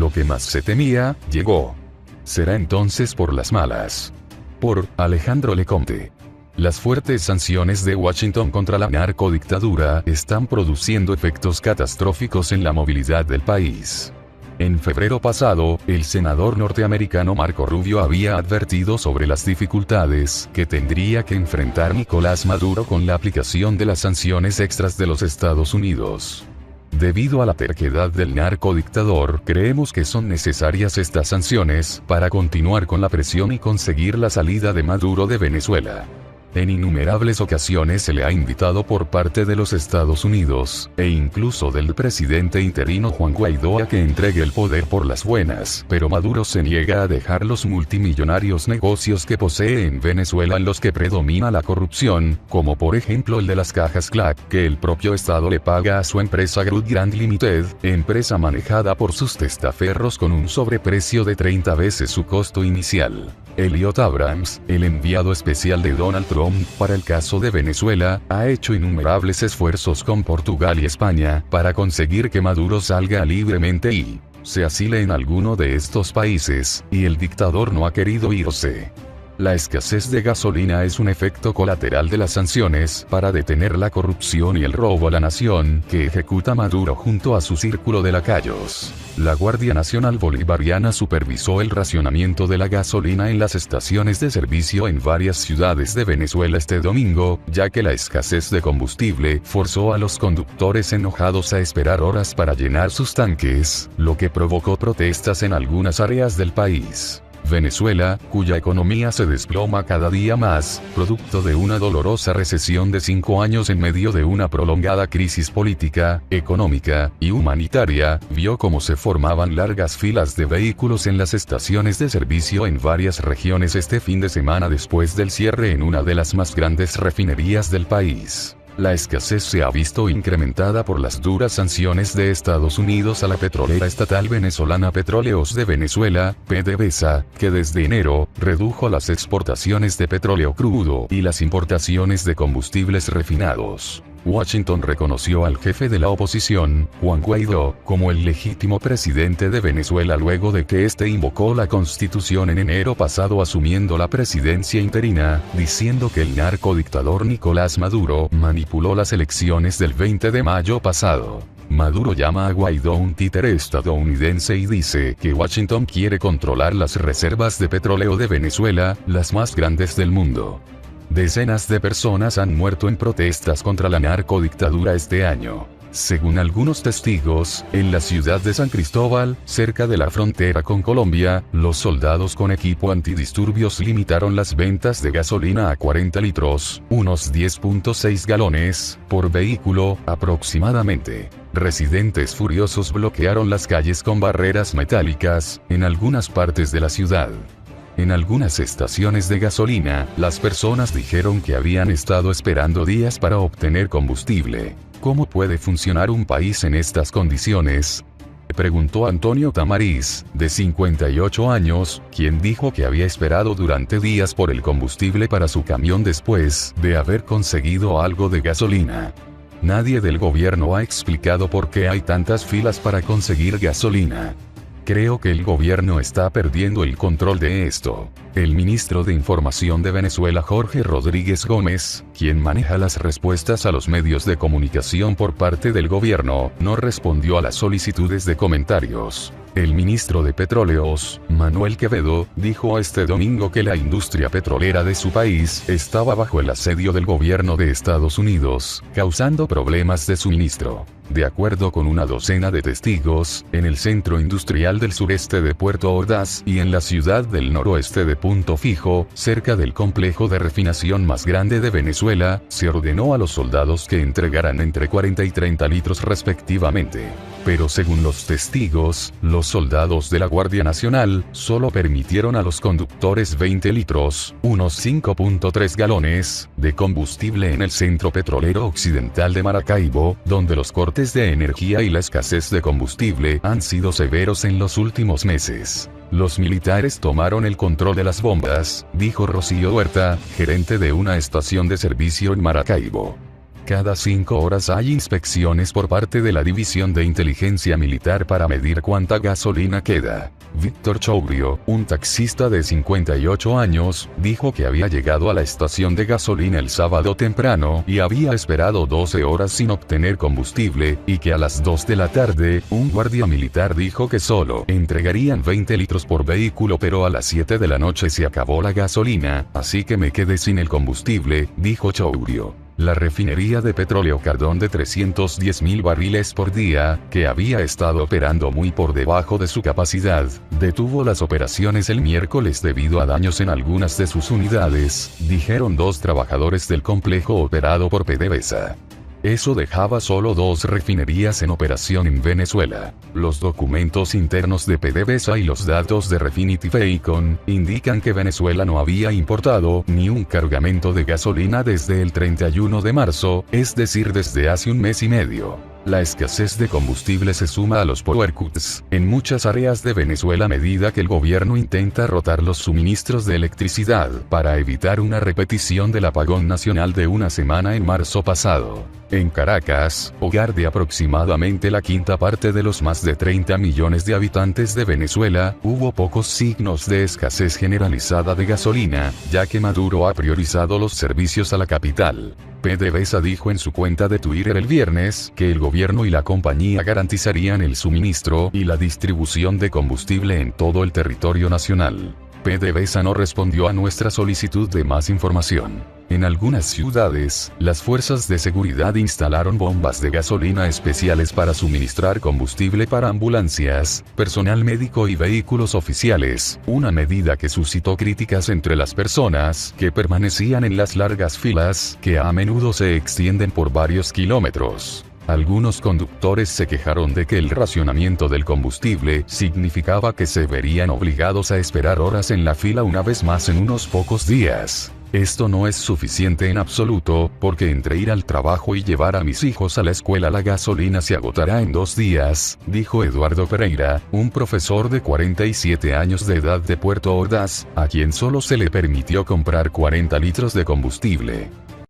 Lo que más se temía, llegó. Será entonces por las malas. Por Alejandro Lecomte. Las fuertes sanciones de Washington contra la narcodictadura están produciendo efectos catastróficos en la movilidad del país. En febrero pasado, el senador norteamericano Marco Rubio había advertido sobre las dificultades que tendría que enfrentar Nicolás Maduro con la aplicación de las sanciones extras de los Estados Unidos. Debido a la terquedad del narcodictador, creemos que son necesarias estas sanciones para continuar con la presión y conseguir la salida de Maduro de Venezuela. En innumerables ocasiones se le ha invitado por parte de los Estados Unidos, e incluso del presidente interino Juan Guaidó a que entregue el poder por las buenas, pero Maduro se niega a dejar los multimillonarios negocios que posee en Venezuela en los que predomina la corrupción, como por ejemplo el de las cajas CLAC, que el propio Estado le paga a su empresa Grut Grand Limited, empresa manejada por sus testaferros con un sobreprecio de 30 veces su costo inicial. Elliot Abrams, el enviado especial de Donald Trump para el caso de Venezuela, ha hecho innumerables esfuerzos con Portugal y España para conseguir que Maduro salga libremente y se asile en alguno de estos países, y el dictador no ha querido irse. La escasez de gasolina es un efecto colateral de las sanciones para detener la corrupción y el robo a la nación que ejecuta Maduro junto a su círculo de lacayos. La Guardia Nacional Bolivariana supervisó el racionamiento de la gasolina en las estaciones de servicio en varias ciudades de Venezuela este domingo, ya que la escasez de combustible forzó a los conductores enojados a esperar horas para llenar sus tanques, lo que provocó protestas en algunas áreas del país. Venezuela, cuya economía se desploma cada día más, producto de una dolorosa recesión de 5 años en medio de una prolongada crisis política, económica y humanitaria, vio cómo se formaban largas filas de vehículos en las estaciones de servicio en varias regiones este fin de semana después del cierre en una de las más grandes refinerías del país. La escasez se ha visto incrementada por las duras sanciones de Estados Unidos a la petrolera estatal venezolana Petróleos de Venezuela, PDVSA, que desde enero redujo las exportaciones de petróleo crudo y las importaciones de combustibles refinados. Washington reconoció al jefe de la oposición, Juan Guaidó, como el legítimo presidente de Venezuela luego de que este invocó la Constitución en enero pasado asumiendo la presidencia interina, diciendo que el narcodictador Nicolás Maduro manipuló las elecciones del 20 de mayo pasado. Maduro llama a Guaidó un títere estadounidense y dice que Washington quiere controlar las reservas de petróleo de Venezuela, las más grandes del mundo. Decenas de personas han muerto en protestas contra la narcodictadura este año. Según algunos testigos, en la ciudad de San Cristóbal, cerca de la frontera con Colombia, los soldados con equipo antidisturbios limitaron las ventas de gasolina a 40 litros, unos 10.6 galones, por vehículo, aproximadamente. Residentes furiosos bloquearon las calles con barreras metálicas, en algunas partes de la ciudad. En algunas estaciones de gasolina, las personas dijeron que habían estado esperando días para obtener combustible. ¿Cómo puede funcionar un país en estas condiciones?, preguntó Antonio Tamariz, de 58 años, quien dijo que había esperado durante días por el combustible para su camión después de haber conseguido algo de gasolina. Nadie del gobierno ha explicado por qué hay tantas filas para conseguir gasolina. Creo que el gobierno está perdiendo el control de esto. El ministro de Información de Venezuela Jorge Rodríguez Gómez, quien maneja las respuestas a los medios de comunicación por parte del gobierno, no respondió a las solicitudes de comentarios. El ministro de Petróleos, Manuel Quevedo, dijo este domingo que la industria petrolera de su país estaba bajo el asedio del gobierno de Estados Unidos, causando problemas de suministro. De acuerdo con una docena de testigos, en el centro industrial del sureste de Puerto Ordaz y en la ciudad del noroeste de Punto Fijo, cerca del complejo de refinación más grande de Venezuela, se ordenó a los soldados que entregaran entre 40 y 30 litros respectivamente. Pero según los testigos, los soldados de la Guardia Nacional solo permitieron a los conductores 20 litros, unos 5.3 galones, de combustible en el centro petrolero occidental de Maracaibo, donde los cortes de energía y la escasez de combustible han sido severos en los últimos meses. Los militares tomaron el control de las bombas, dijo Rocío Huerta, gerente de una estación de servicio en Maracaibo. Cada 5 horas hay inspecciones por parte de la División de Inteligencia Militar para medir cuánta gasolina queda. Víctor Chourio, un taxista de 58 años, dijo que había llegado a la estación de gasolina el sábado temprano y había esperado 12 horas sin obtener combustible, y que a las 2 de la tarde, un guardia militar dijo que solo entregarían 20 litros por vehículo, pero a las 7 de la noche se acabó la gasolina, así que me quedé sin el combustible, dijo Chourio. La refinería de petróleo Cardón de 310.000 barriles por día, que había estado operando muy por debajo de su capacidad, detuvo las operaciones el miércoles debido a daños en algunas de sus unidades, dijeron 2 trabajadores del complejo operado por PDVSA. Eso dejaba solo 2 refinerías en operación en Venezuela. Los documentos internos de PDVSA y los datos de Refinity Faicon indican que Venezuela no había importado ni un cargamento de gasolina desde el 31 de marzo, es decir, desde hace un mes y medio. La escasez de combustible se suma a los power cuts en muchas áreas de Venezuela a medida que el gobierno intenta rotar los suministros de electricidad para evitar una repetición del apagón nacional de una semana en marzo pasado. En Caracas, hogar de aproximadamente la quinta parte de los más de 30 millones de habitantes de Venezuela, hubo pocos signos de escasez generalizada de gasolina, ya que Maduro ha priorizado los servicios a la capital. PDVSA dijo en su cuenta de Twitter el viernes que el gobierno y la compañía garantizarían el suministro y la distribución de combustible en todo el territorio nacional. PDVSA no respondió a nuestra solicitud de más información. En algunas ciudades, las fuerzas de seguridad instalaron bombas de gasolina especiales para suministrar combustible para ambulancias, personal médico y vehículos oficiales, una medida que suscitó críticas entre las personas que permanecían en las largas filas, que a menudo se extienden por varios kilómetros. Algunos conductores se quejaron de que el racionamiento del combustible significaba que se verían obligados a esperar horas en la fila una vez más en unos pocos días. Esto no es suficiente en absoluto, porque entre ir al trabajo y llevar a mis hijos a la escuela la gasolina se agotará en 2 días, dijo Eduardo Pereira, un profesor de 47 años de edad de Puerto Ordaz, a quien solo se le permitió comprar 40 litros de combustible.